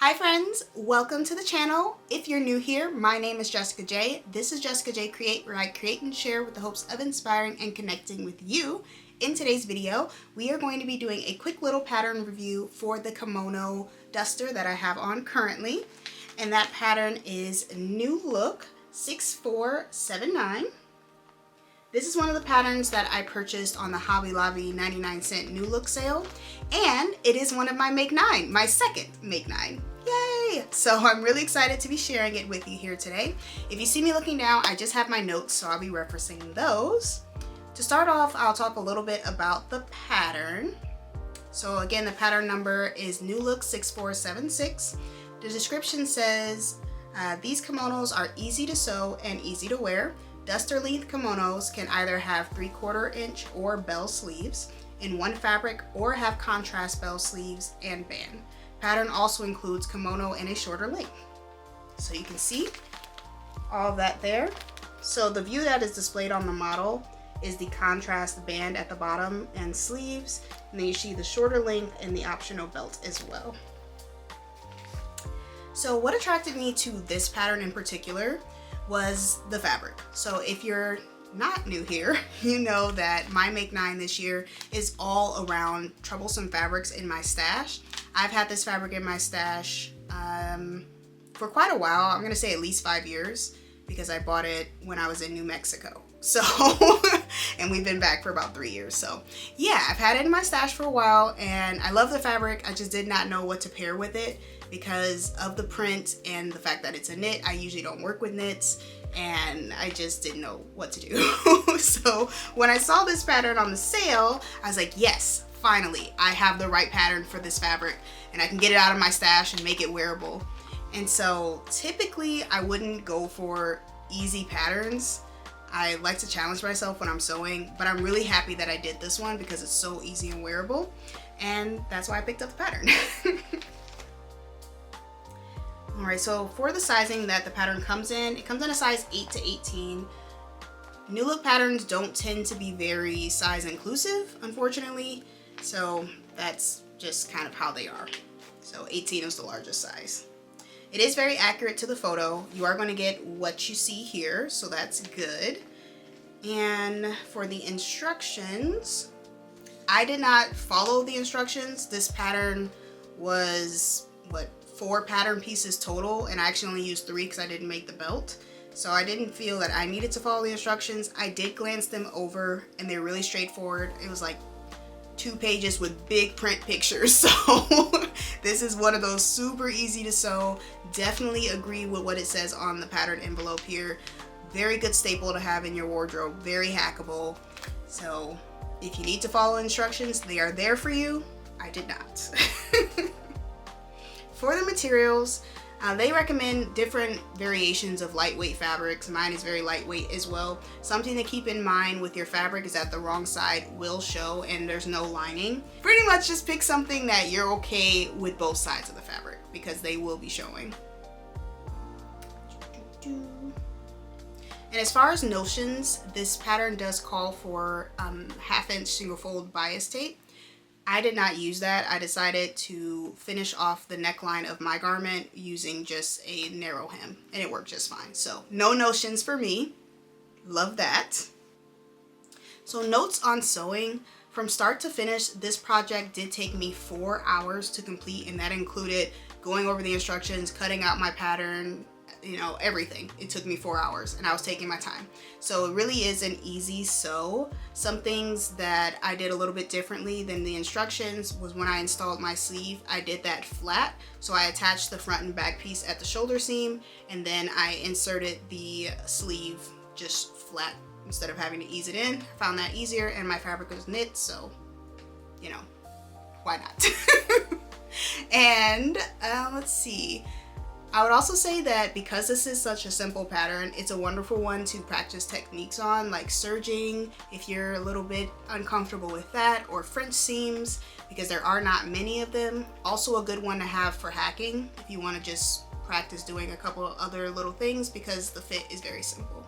Hi friends, welcome to the channel. If you're new here, my name is Jessica J. This is Jessica J Create, where I create and share with the hopes of inspiring and connecting with you. In today's video, we are going to be doing a quick little pattern review for the kimono duster that I have on currently. And that pattern is New Look 6479. This is one of the patterns that I purchased on the Hobby Lobby 99-cent New Look sale, and it is one of my Make 9, my second Make 9. Yay! So I'm really excited to be sharing it with you here today. If you see me looking down, I just have my notes, so I'll be referencing those. To start off, I'll talk a little bit about the pattern. So again, the pattern number is New Look 6476. The description says, these kimonos are easy to sew and easy to wear. Duster length kimonos can either have 3/4 inch or bell sleeves in one fabric or have contrast bell sleeves and band. Pattern also includes kimono in a shorter length. So you can see all of that there. So the view that is displayed on the model is the contrast band at the bottom and sleeves, and then you see the shorter length and the optional belt as well. So what attracted me to this pattern in particular was the fabric. So if you're not new here, you know that my Make 9 this year is all around troublesome fabrics in my stash. I've had this fabric in my stash for quite a while. I'm gonna say at least 5 years, because I bought it when I was in New Mexico. So, and we've been back for about 3 years. So yeah, I've had it in my stash for a while and I love the fabric. I just did not know what to pair with it because of the print and the fact that it's a knit. I usually don't work with knits and I just didn't know what to do. So when I saw this pattern on the sale, I was like, yes, finally, I have the right pattern for this fabric and I can get it out of my stash and make it wearable. And so typically I wouldn't go for easy patterns. I like to challenge myself when I'm sewing, but I'm really happy that I did this one because it's so easy and wearable, and that's why I picked up the pattern. Alright, so for the sizing that the pattern comes in, it comes in a size 8 to 18. New Look patterns don't tend to be very size inclusive, unfortunately, so that's just kind of how they are. So 18 is the largest size. It is very accurate to the photo. You are going to get what you see here, so that's good. And for the instructions, I did not follow the instructions. This pattern was, 4 pattern pieces total, and I actually only used 3 because I didn't make the belt. So I didn't feel that I needed to follow the instructions. I did glance them over and they're really straightforward. It was like 2 pages with big print pictures. So this is one of those super easy to sew. Definitely agree with what it says on the pattern envelope here. Very good staple to have in your wardrobe, very hackable. So if you need to follow instructions, they are there for you. I did not. For the materials, they recommend different variations of lightweight fabrics. Mine is very lightweight as well. Something to keep in mind with your fabric is that the wrong side will show and there's no lining. Pretty much just pick something that you're okay with both sides of the fabric because they will be showing. And as far as notions, this pattern does call for 1/2 inch single fold bias tape. I did not use that. I decided to finish off the neckline of my garment using just a narrow hem, and it worked just fine. So no notions for me. Love that. So notes on sewing. From start to finish, this project did take me 4 hours to complete, and that included going over the instructions, cutting out my pattern, you know, everything. It took me 4 hours and I was taking my time. So it really is an easy sew. Some things that I did a little bit differently than the instructions was when I installed my sleeve, I did that flat. So I attached the front and back piece at the shoulder seam, and then I inserted the sleeve just flat instead of having to ease it in. I found that easier, and my fabric was knit, so you know, why not? And let's see. I would also say that because this is such a simple pattern, it's a wonderful one to practice techniques on, like serging if you're a little bit uncomfortable with that, or French seams because there are not many of them. Also a good one to have for hacking if you want to just practice doing a couple of other little things because the fit is very simple.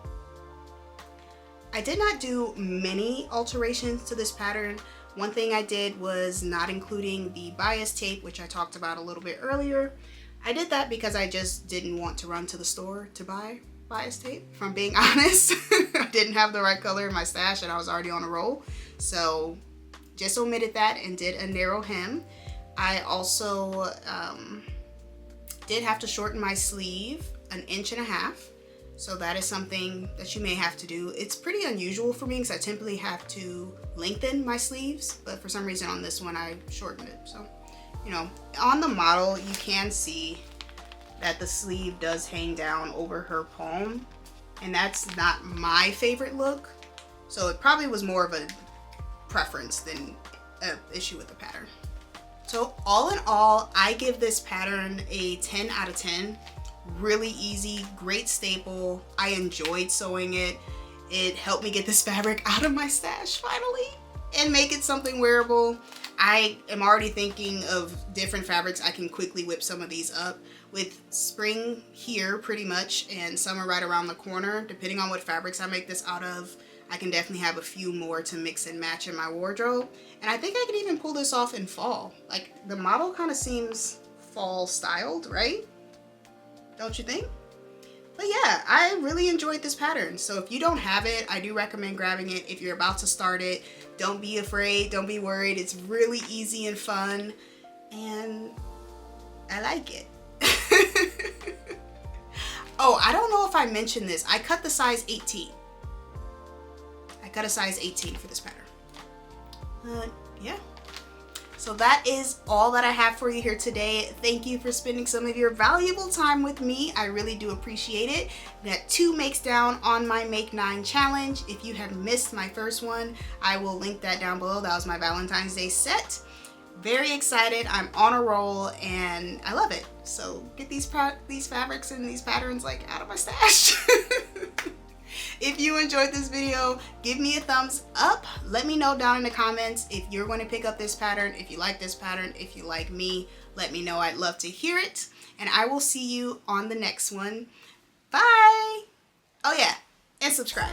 I did not do many alterations to this pattern. One thing I did was not including the bias tape, which I talked about a little bit earlier. I did that because I just didn't want to run to the store to buy bias tape, if I'm being honest. I didn't have the right color in my stash and I was already on a roll. So just omitted that and did a narrow hem. I also did have to shorten my sleeve 1.5 inches. So that is something that you may have to do. It's pretty unusual for me because I typically have to lengthen my sleeves, but for some reason on this one I shortened it. So, you know, on the model you can see that the sleeve does hang down over her palm, and that's not my favorite look. So it probably was more of a preference than an issue with the pattern. So all in all, I give this pattern a 10 out of 10. Really easy, great staple. I enjoyed sewing it. It helped me get this fabric out of my stash finally and make it something wearable. I am already thinking of different fabrics I can quickly whip some of these up. With spring here pretty much and summer right around the corner, depending on what fabrics I make this out of, I can definitely have a few more to mix and match in my wardrobe. And I think I can even pull this off in fall. Like, the model kind of seems fall styled, right? Don't you think? But yeah, I really enjoyed this pattern. So if you don't have it, I do recommend grabbing it. If you're about to start it, don't be afraid, don't be worried. It's really easy and fun, and I like it. Oh, I don't know if I mentioned this. I cut the size 18. I cut a size 18 for this pattern. Yeah. So that is all that I have for you here today. Thank you for spending some of your valuable time with me. I really do appreciate it. I got 2 makes down on my Make 9 challenge. If you have missed my first one, I will link that down below. That was my Valentine's Day set. Very excited. I'm on a roll and I love it. So get these fabrics and these patterns like out of my stash. If you enjoyed this video, give me a thumbs up. Let me know down in the comments if you're going to pick up this pattern, if you like this pattern, if you like me. Let me know. I'd love to hear it. And I will see you on the next one. Bye. Oh yeah, and subscribe.